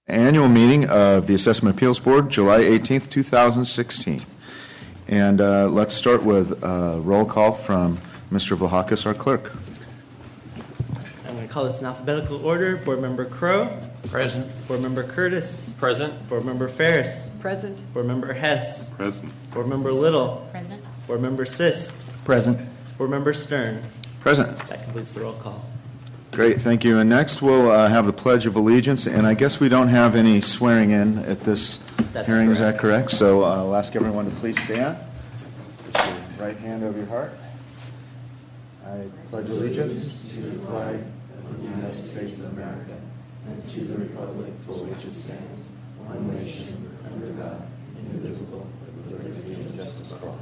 Annual meeting of the Assessment Appeals Board, July 18th, 2016. And let's start with a roll call from Mr. Vlahakis, our clerk. I'm going to call this in alphabetical order. Board Member Crow. Present. Board Member Curtis. Present. Board Member Ferris. Present. Board Member Hess. Present. Board Member Little. Present. Board Member Sisk. Present. Board Member Stern. Present. That completes the roll call. Great, thank you. And next we'll have the Pledge of Allegiance. And I guess we don't have any swearing in at this That's hearing, is correct. that correct? So I'll ask everyone to please stand. Put your right hand over your heart. I pledge allegiance to the flag of the United States of America and to the republic for which it stands, one nation, under God, indivisible, with liberty and justice for all.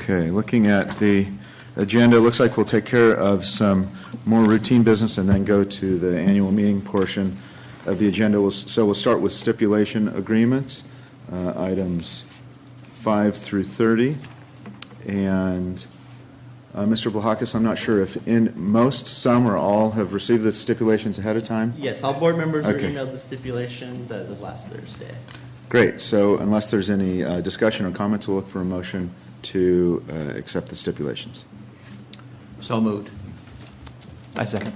Okay, looking at the agenda, it looks like we'll take care of some more routine business and then go to the annual meeting portion of the agenda. So we'll start with stipulation agreements, items 5 through 30. And Mr. Vlahakis, I'm not sure if in most, some, or all have received the stipulations ahead of time? Yes, all board members were Okay. emailed the stipulations as of last Thursday. Great. So unless there's any discussion or comments, we'll look for a motion to accept the stipulations. So moved. I second.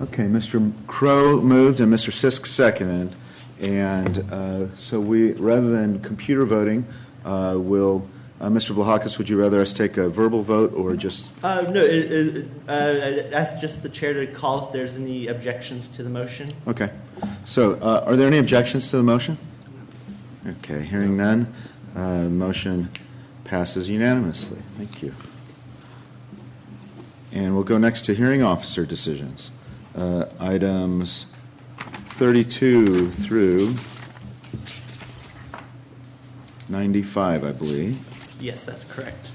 Okay, Mr. Crow moved and Mr. Sisk seconded. And so we, rather than computer voting, will, Mr. Vlahakis, would you rather us take a verbal vote or just? No, I'd ask just the chair to call if there's any objections to the motion. Okay. So are there any objections to the motion? Okay, hearing none, the motion passes unanimously. Thank you. And we'll go next to hearing officer decisions. Items 32 through 95, I believe. Yes, that's correct.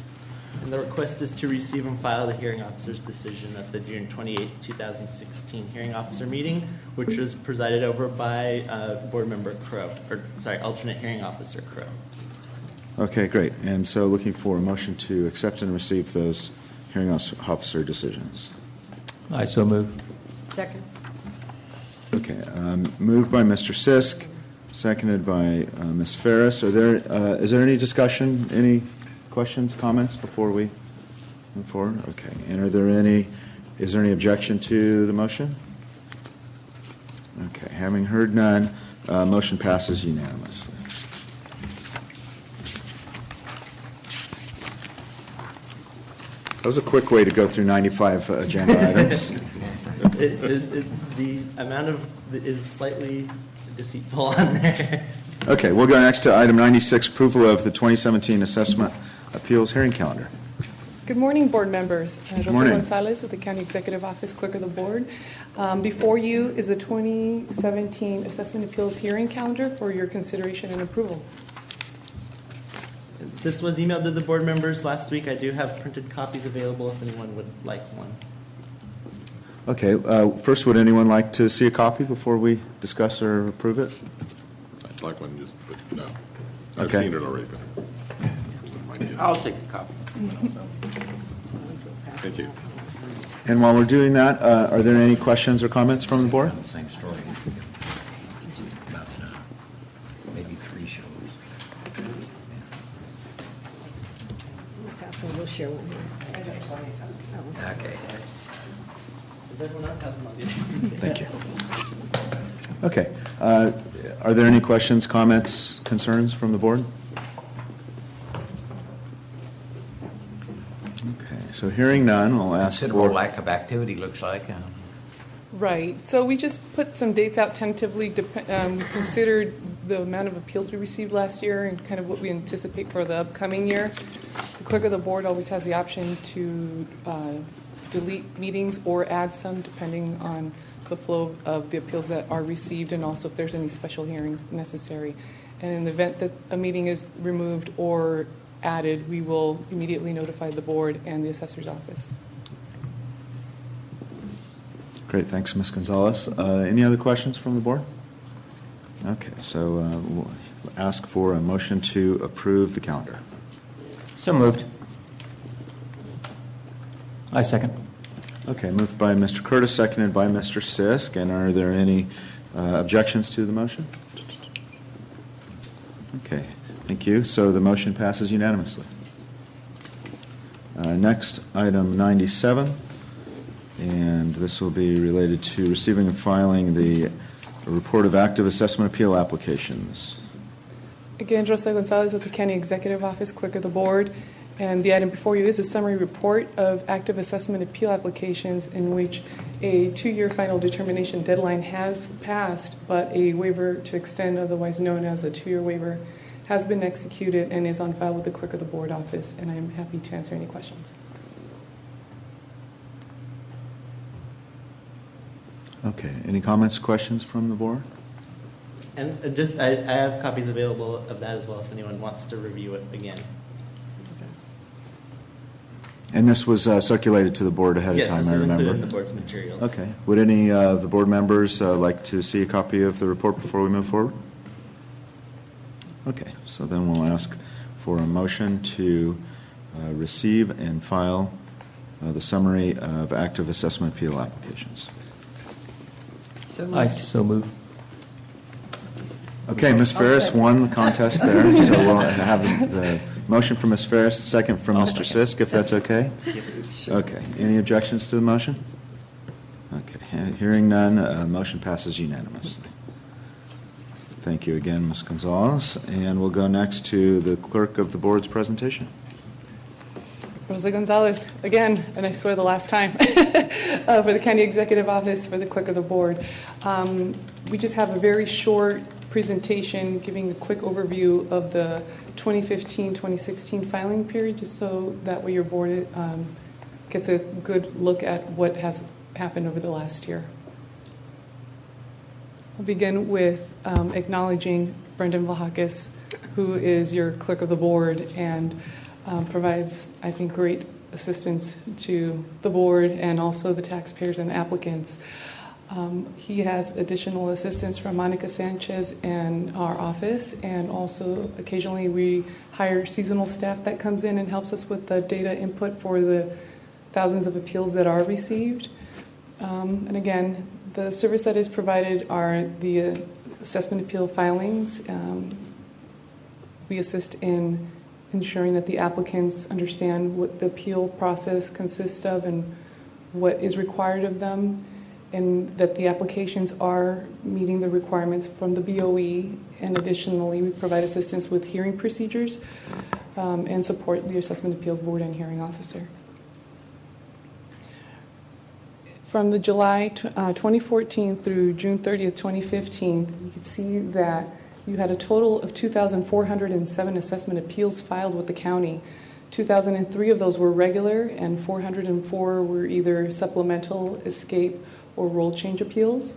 And the request is to receive and file the hearing officer's decision at the June 28, 2016 hearing officer meeting, which was presided over by board member Crow, alternate hearing officer Crow. Okay, great. And so looking for a motion to accept and receive those hearing officer decisions. I so move. Second. Okay, moved by Mr. Sisk, seconded by Ms. Ferris. Is there any discussion, any questions, comments before we move forward? Okay, and is there any objection to the motion? Okay, having heard none, motion passes unanimously. That was a quick way to go through 95 agenda items. The amount of is slightly deceitful on there. Okay, we'll go next to item 96, approval of the 2017 assessment appeals hearing calendar. Good morning, board members. Rosa morning. Gonzalez with the County Executive Office, Clerk of the Board. Before you is the 2017 Assessment Appeals Hearing Calendar for your consideration and approval. This was emailed to the board members last week. I do have printed copies available if anyone would like one. Okay, first, would anyone like to see a copy before we discuss or approve it? I'd like one, but no. I've Okay. seen it already, but. I'll take a copy. Thank you. And while we're doing that, are there any questions or comments from the board? Same story. About maybe 3 shows. We'll share one here. Okay. Since everyone else has them, I'll do it. Thank you. Okay, are there any questions, comments, concerns from the board? Okay, so hearing none, I'll ask Considerable for. lack of activity, looks like. Right. So we just put some dates out tentatively. We considered the amount of appeals we received last year and kind of what we anticipate for the upcoming year. The Clerk of the Board always has the option to delete meetings or add some depending on the flow of the appeals that are received and also if there's any special hearings necessary. And in the event that a meeting is removed or added, we will immediately notify the board and the assessor's office. Great, thanks, Ms. Gonzalez. Any other questions from the board? Okay, so ask for a motion to approve the calendar. So moved. I second. Okay, moved by Mr. Curtis, seconded by Mr. Sisk. And are there any objections to the motion? Okay, thank you. So the motion passes unanimously. Next, item 97, and this will be related to receiving and filing the report of active assessment appeal applications. Again, Rosa Gonzalez with the County Executive Office, Clerk of the Board. And the item before you is a summary report of active assessment appeal applications in which a 2-year final determination deadline has passed, but a waiver to extend, otherwise known as a 2-year waiver, has been executed and is on file with the Clerk of the Board office, and I'm happy to answer any questions. Okay, any comments, questions from the board? And I have copies available of that as well if anyone wants to review it again. And this was circulated to the board ahead of Yes, time, this I is remember. included in the board's materials. Okay. Would any of the board members like to see a copy of the report before we move forward? Okay, so then we'll ask for a motion to receive and file the summary of active assessment appeal applications. I so move. Okay, Ms. Ferris won the contest there, so we'll have the motion from Ms. Ferris, second from Mr. Sisk, if that's okay? Okay, any objections to the motion? Okay, hearing none, the motion passes unanimously. Thank you again, Ms. Gonzalez, and we'll go next to the clerk of the board's presentation. Rosa Gonzalez, again, and I swear the last time, for the County Executive Office, for the Clerk of the Board. We just have a very short presentation giving a quick overview of the 2015-2016 filing period, just so that way your board gets a good look at what has happened over the last year. I'll begin with acknowledging Brendan Vlahakis, who is your Clerk of the Board and provides, I think, great assistance to the board and also the taxpayers and applicants. He has additional assistance from Monica Sanchez and our office, and also occasionally we hire seasonal staff that comes in and helps us with the data input for the thousands of appeals that are received. And again, the service that is provided are the assessment appeal filings. We assist in ensuring that the applicants understand what the appeal process consists of and what is required of them, and that the applications are meeting the requirements from the BOE. And additionally, we provide assistance with hearing procedures and support the Assessment Appeals Board and Hearing Officer. From the July 2014 through June 30th, 2015, you can see that you had a total of 2,407 assessment appeals filed with the county. 2,003 of those were regular, and 404 were either supplemental, escape, or role change appeals.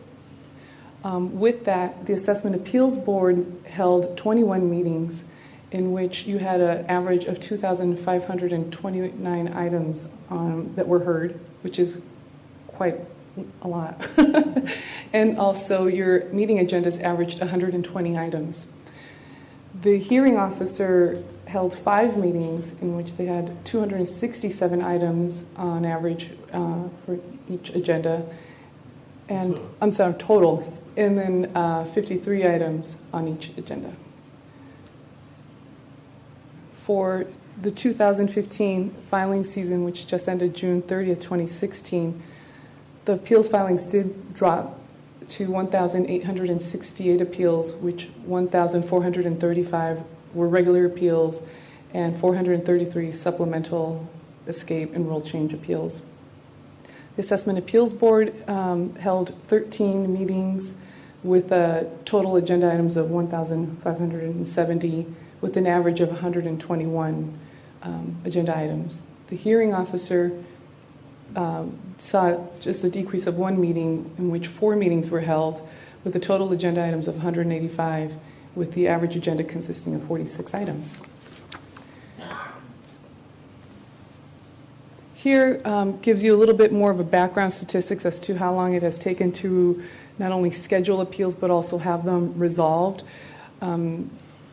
With that, the Assessment Appeals Board held 21 meetings in which you had an average of 2,529 items that were heard, which is quite a lot. And also your meeting agendas averaged 120 items. The hearing officer held 5 meetings in which they had 267 items on average for each agenda. And I'm sorry, total, and then 53 items on each agenda. For the 2015 filing season, which just ended June 30th, 2016, the appeals filings did drop to 1,868 appeals, which 1,435 were regular appeals and 433 supplemental, escape, and rule change appeals. The Assessment Appeals Board held 13 meetings with total agenda items of 1,570 with an average of 121 agenda items. The hearing officer saw just a decrease of 1 meeting in which 4 meetings were held with the total agenda items of 185 with the average agenda consisting of 46 items. Here gives you a little bit more of a background statistics as to how long it has taken to not only schedule appeals but also have them resolved.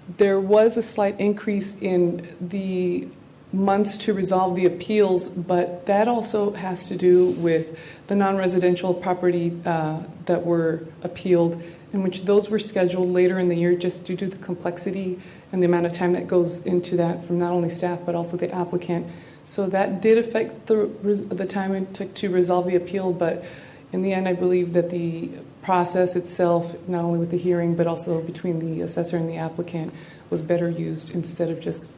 There was a slight increase in the months to resolve the appeals, but that also has to do with the non-residential property that were appealed, in which those were scheduled later in the year just due to the complexity and the amount of time that goes into that from not only staff but also the applicant. So that did affect the time it took to resolve the appeal, but in the end I believe that the process itself, not only with the hearing but also between the assessor and the applicant, was better used instead of just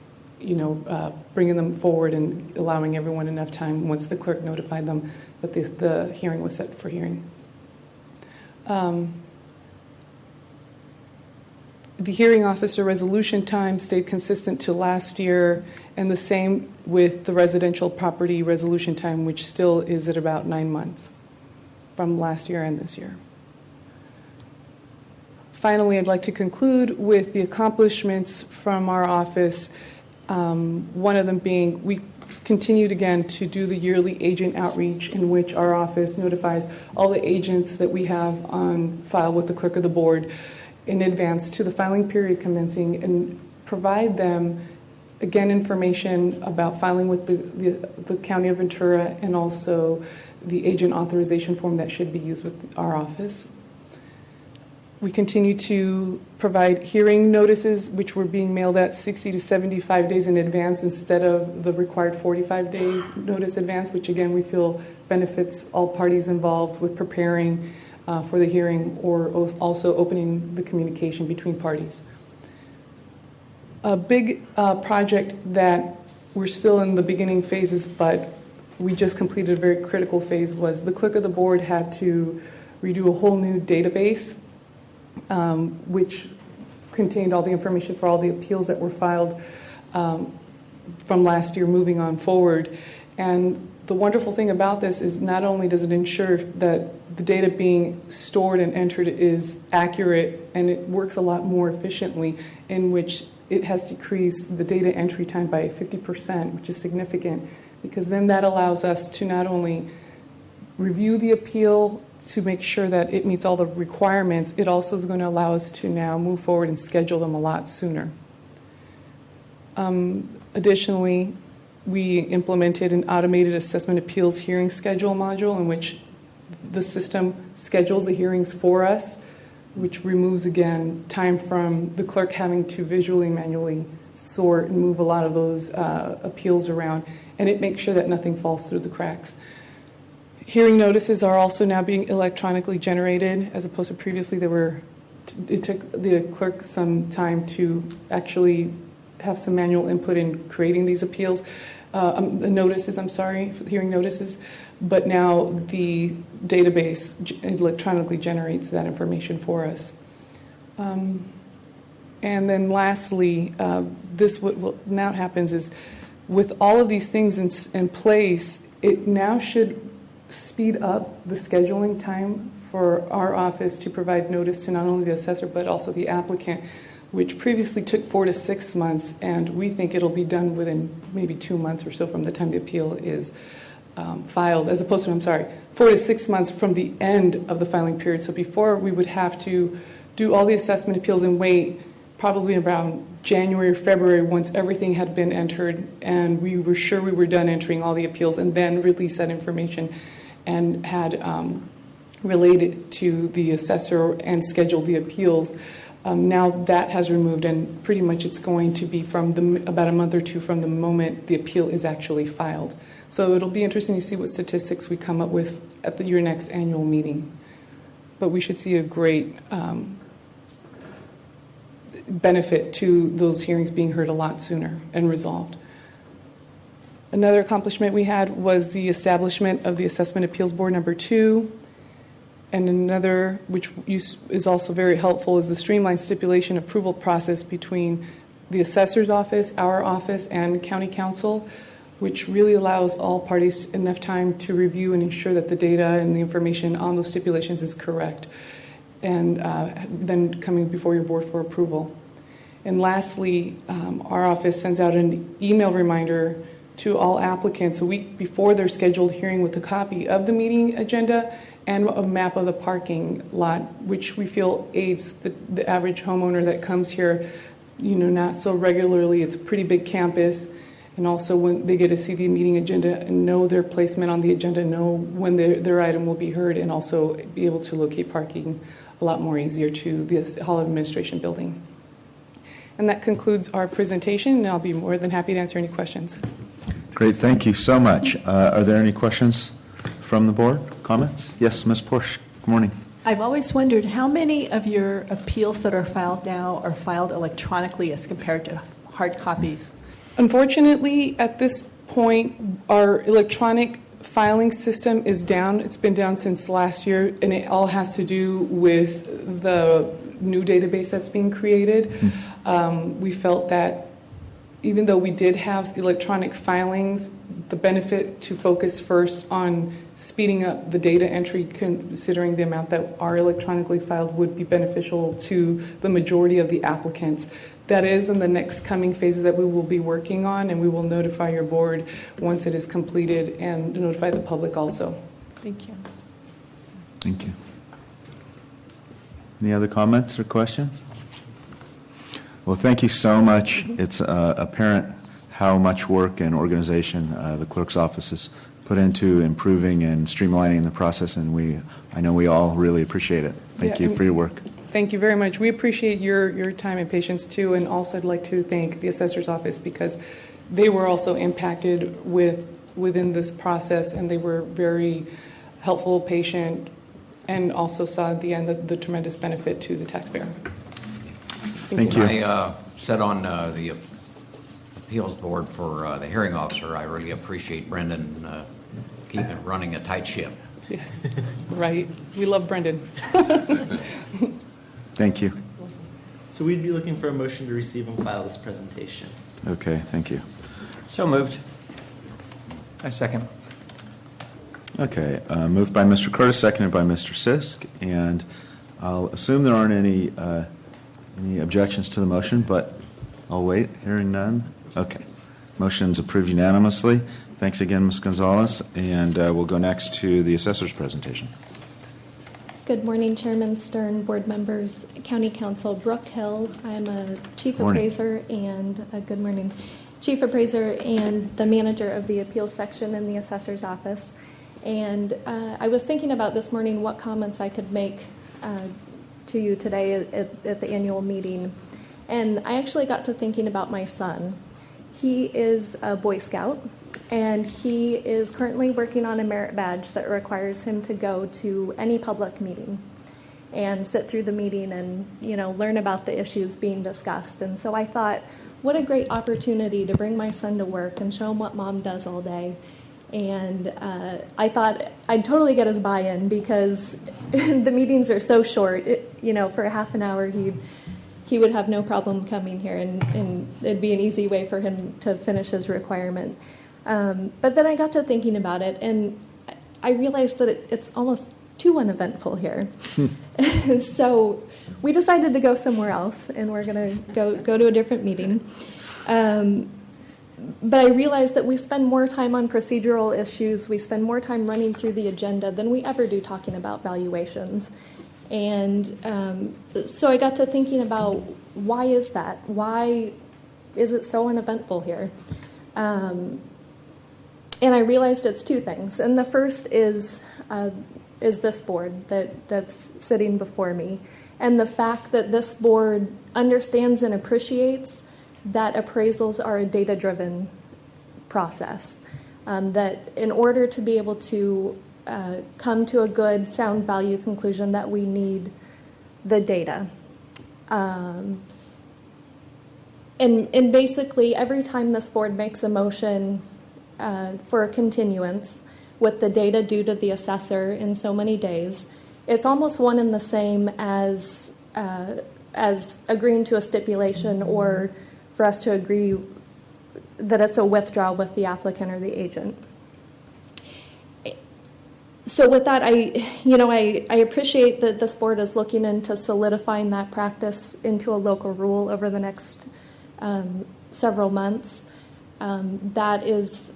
bringing them forward and allowing everyone enough time once the clerk notified them that the hearing was set for hearing. The hearing officer resolution time stayed consistent to last year, and the same with the residential property resolution time, which still is at about 9 months from last year and this year. Finally, I'd like to conclude with the accomplishments from our office. One of them being we continued again to do the yearly agent outreach, in which our office notifies all the agents that we have on file with the clerk of the board in advance to the filing period commencing, and provide them again information about filing with the County of Ventura, and also the agent authorization form that should be used with our office. We continue to provide hearing notices, which were being mailed out 60 to 75 days in advance instead of the required 45-day notice advance, which again we feel benefits all parties involved with preparing for the hearing, or also opening the communication between parties. A big project that we're still in the beginning phases, but we just completed a very critical phase, was the clerk of the board had to redo a whole new database, which contained all the information for all the appeals that were filed from last year moving on forward. And the wonderful thing about this is not only does it ensure that the data being stored and entered is accurate, and it works a lot more efficiently, in which it has decreased the data entry time by 50%, which is significant, because then that allows us to not only review the appeal to make sure that it meets all the requirements, it also is going to allow us to now move forward and schedule them a lot sooner. Additionally, we implemented an automated assessment appeals hearing schedule module, in which the system schedules the hearings for us, which removes, again, time from the clerk having to visually, manually sort and move a lot of those appeals around, and it makes sure that nothing falls through the cracks. Hearing notices are also now being electronically generated, as opposed to previously it took the clerk some time to actually have some manual input in creating these appeals. Hearing notices, but now the database electronically generates that information for us. And then lastly, what now happens is, with all of these things in place, it now should speed up the scheduling time for our office to provide notice to not only the assessor but also the applicant, which previously took 4 to 6 months, and we think it'll be done within maybe 2 months or so from the time the appeal is filed, as opposed to, 4 to 6 months from the end of the filing period. So before, we would have to do all the assessment appeals and wait probably around January or February, once everything had been entered and we were sure we were done entering all the appeals, and then release that information and had related to the assessor and scheduled the appeals. Now that has removed, and pretty much it's going to be from about a month or two from the moment the appeal is actually filed. So it'll be interesting to see what statistics we come up with at your next annual meeting. But we should see a great benefit to those hearings being heard a lot sooner and resolved. Another accomplishment we had was the establishment of the Assessment Appeals Board number 2. And another, which is also very helpful, is the streamlined stipulation approval process between the assessor's office, our office, and county council, which really allows all parties enough time to review and ensure that the data and the information on those stipulations is correct, and then coming before your board for approval. And lastly, our office sends out an email reminder to all applicants a week before their scheduled hearing with a copy of the meeting agenda and a map of the parking lot, which we feel aids the average homeowner that comes here not so regularly. It's a pretty big campus. And also when they get to see the meeting agenda and know their placement on the agenda, know when their item will be heard, and also be able to locate parking a lot more easier to the Hall Administration building. And that concludes our presentation, and I'll be more than happy to answer any questions. Great, thank you so much. Are there any questions from the board? Comments? Yes, Ms. Porsche, good morning. I've always wondered how many of your appeals that are filed now are filed electronically as compared to hard copies? Unfortunately, at this point, our electronic filing system is down. It's been down since last year, and it all has to do with the new database that's being created. We felt that even though we did have electronic filings, the benefit to focus first on speeding up the data entry, considering the amount that are electronically filed, would be beneficial to the majority of the applicants. That is in the next coming phases that we will be working on, and we will notify your board once it is completed and notify the public also. Thank you. Thank you. Any other comments or questions? Well, thank you so much. It's apparent how much work and organization the clerk's office has put into improving and streamlining the process, and I know we all really appreciate it. Thank you for your work. Thank you very much. We appreciate your time and patience too, and also I'd like to thank the assessor's office because they were also impacted within this process, and they were very helpful, patient, and also saw at the end the tremendous benefit to the taxpayer. Thank you. I sat on the appeals board for the hearing officer. I really appreciate Brendan keeping running a tight ship. Yes, right. We love Brendan. Thank you. So we'd be looking for a motion to receive and file this presentation. Okay, thank you. So moved. I second. Okay, moved by Mr. Curtis, seconded by Mr. Sisk, and I'll assume there aren't any objections to the motion, but I'll wait. Hearing none. Okay. Motion's approved unanimously. Thanks again, Ms. Gonzalez, and we'll go next to the assessor's presentation. Good morning, Chairman Stern, board members, County Council. Brooke Hill. I'm a chief Morning. appraiser and good morning, chief appraiser and the manager of the appeals section in the assessor's office. And I was thinking about this morning what comments I could make to you today at the annual meeting. And I actually got to thinking about my son. He is a Boy Scout, and he is currently working on a merit badge that requires him to go to any public meeting and sit through the meeting and, learn about the issues being discussed. And so I thought, what a great opportunity to bring my son to work and show him what mom does all day. And I thought I'd totally get his buy-in because the meetings are so short. For a half an hour, he would have no problem coming here, and it'd be an easy way for him to finish his requirement. But then I got to thinking about it, and I realized that it's almost too uneventful here. So we decided to go somewhere else, and we're going to go to a different meeting. But I realized that we spend more time on procedural issues, we spend more time running through the agenda than we ever do talking about valuations. And so I got to thinking about why is that? Why is it so uneventful here? And I realized it's two things. And the first is this board that's sitting before me, and the fact that this board understands and appreciates that appraisals are a data-driven process, that in order to be able to come to a good, sound value conclusion that we need the data. And basically, every time this board makes a motion for a continuance with the data due to the assessor in so many days, it's almost one and the same as agreeing to a stipulation or for us to agree that it's a withdrawal with the applicant or the agent. So with that, I appreciate that this board is looking into solidifying that practice into a local rule over the next several months. That is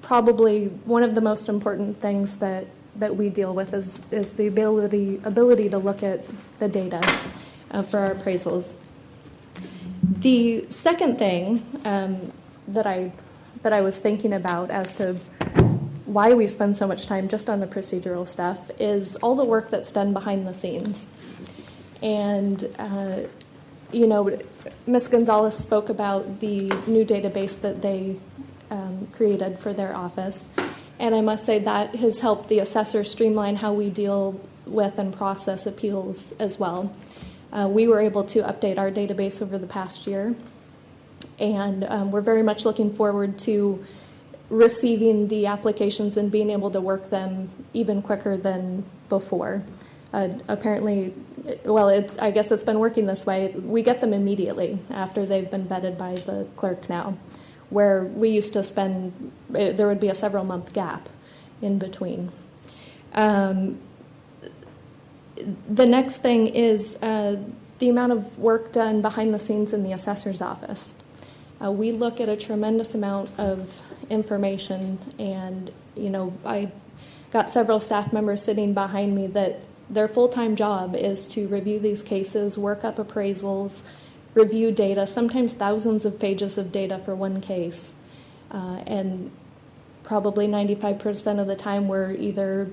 probably one of the most important things that we deal with is the ability to look at the data for our appraisals. The second thing that I was thinking about as to why we spend so much time just on the procedural stuff is all the work that's done behind the scenes. And, you know, Ms. Gonzalez spoke about the new database that they created for their office. And I must say that has helped the assessor streamline how we deal with and process appeals as well. We were able to update our database over the past year, and we're very much looking forward to receiving the applications and being able to work them even quicker than before. Apparently, well, I guess it's been working this way. We get them immediately after they've been vetted by the clerk now, where we used to spend, there would be a several-month gap in between. The next thing is the amount of work done behind the scenes in the assessor's office. We look at a tremendous amount of information, and you know, I got several staff members sitting behind me that their full-time job is to review these cases, work up appraisals, review data, sometimes thousands of pages of data for one case, and probably 95% of the time we're either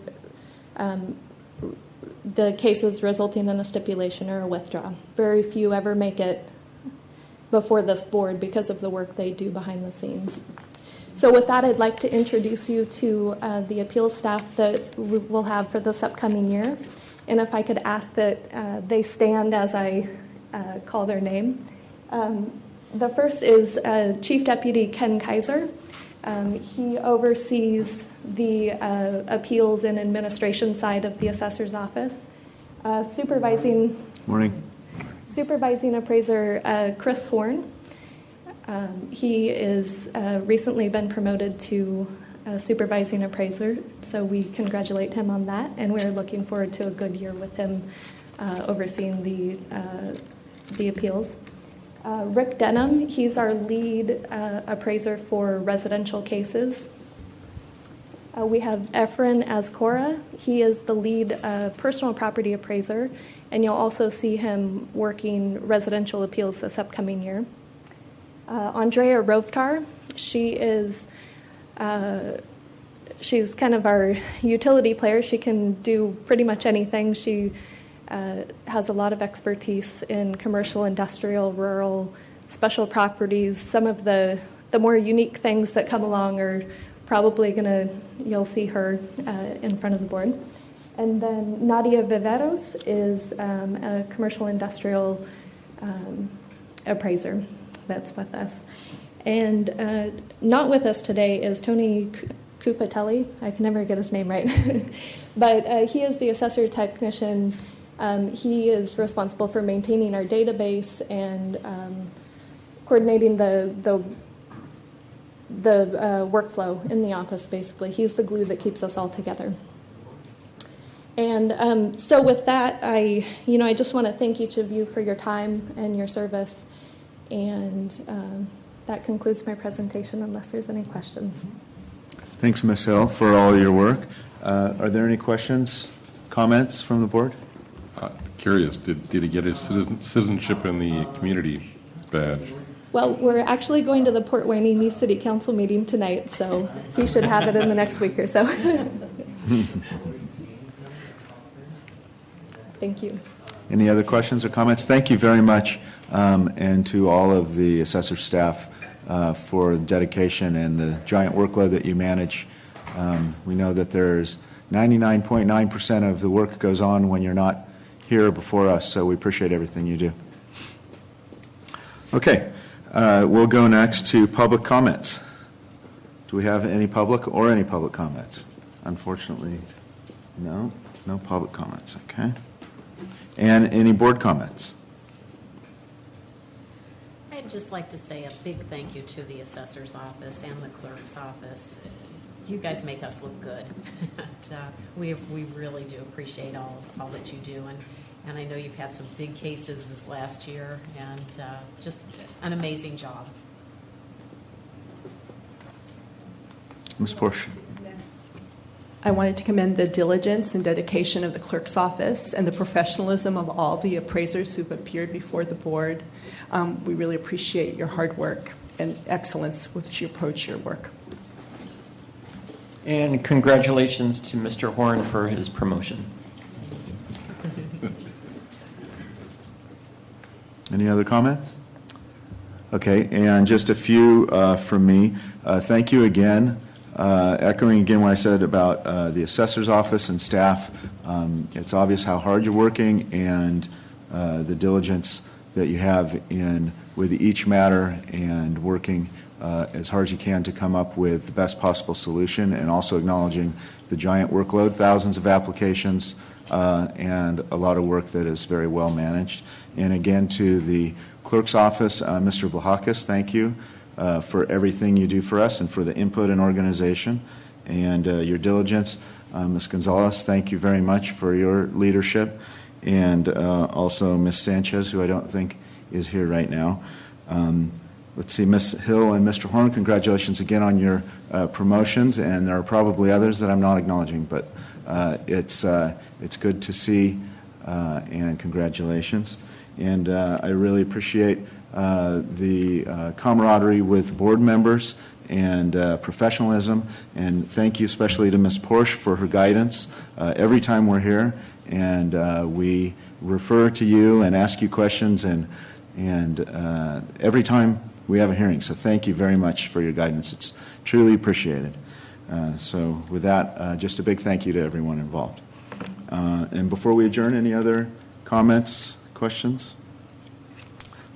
the cases resulting in a stipulation or a withdrawal. Very few ever make it before this board because of the work they do behind the scenes. So with that, I'd like to introduce you to the appeals staff that we will have for this upcoming year. And if I could ask that they stand as I call their name. The first is Chief Deputy Ken Kaiser. He oversees the appeals and administration side of the assessor's office. Supervising appraiser Chris Horn. He is recently been promoted to supervising appraiser, so we congratulate him on that, and we're looking forward to a good year with him overseeing the appeals. Rick Denham, he's our lead appraiser for residential cases. We have Efren Azcora. He is the lead personal property appraiser, and you'll also see him working residential appeals this upcoming year. Andrea Rovtar, she's kind of our utility player. She can do pretty much anything. She has a lot of expertise in commercial, industrial, rural, special properties. Some of the more unique things that come along are probably you'll see her in front of the board. And then Nadia Viveros is a commercial industrial appraiser that's with us. And not with us today is Tony Kufatelli. I can never get his name right. But he is the assessor technician. He is responsible for maintaining our database and coordinating the workflow in the office, basically. He's the glue that keeps us all together. And so with that, I just want to thank each of you for your time and your service. And that concludes my presentation, unless there's any questions. Thanks, Ms. Hill, for all your work. Are there any questions, comments from the board? Curious, did he get his citizenship in the community badge? Well, we're actually going to the Port Wayne City Council meeting tonight, so he should have it in the next week or so. Thank you. Any other questions or comments? Thank you very much, and to all of the assessor staff for dedication and the giant workload that you manage. We know that there's 99.9% of the work goes on when you're not here before us, so we appreciate everything you do. Okay, we'll go next to public comments. Do we have any public or any public comments? Unfortunately, no public comments, okay. And any board comments? I'd just like to say a big thank you to the assessor's office and the clerk's office. You guys make us look good. We really do appreciate all that you do. And I know you've had some big cases this last year, and just an amazing job. Ms. Porsche. I wanted to commend the diligence and dedication of the clerk's office and the professionalism of all the appraisers who've appeared before the board. We really appreciate your hard work and excellence with which you approach your work. And congratulations to Mr. Horn for his promotion. Any other comments? Okay, and just a few from me. Thank you again. Echoing again what I said about the assessor's office and staff, it's obvious how hard you're working and the diligence that you have in with each matter and working as hard as you can to come up with the best possible solution, and also acknowledging the giant workload, thousands of applications, and a lot of work that is very well managed. And again, to the clerk's office, Mr. Vlahakis, thank you for everything you do for us and for the input and organization and your diligence. Ms. Gonzalez, thank you very much for your leadership. And also Ms. Sanchez, who I don't think is here right now. Let's see, Ms. Hill and Mr. Horn, congratulations again on your promotions, and there are probably others that I'm not acknowledging, but it's good to see, and congratulations. And I really appreciate the camaraderie with board members and professionalism, and thank you especially to Ms. Porsche for her guidance every time we're here, and we refer to you and ask you questions and every time we have a hearing. So thank you very much for your guidance. It's truly appreciated. So with that, just a big thank you to everyone involved. And before we adjourn, any other comments, questions?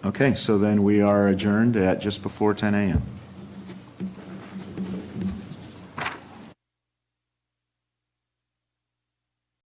Okay, so then we are adjourned at just before 10 a.m.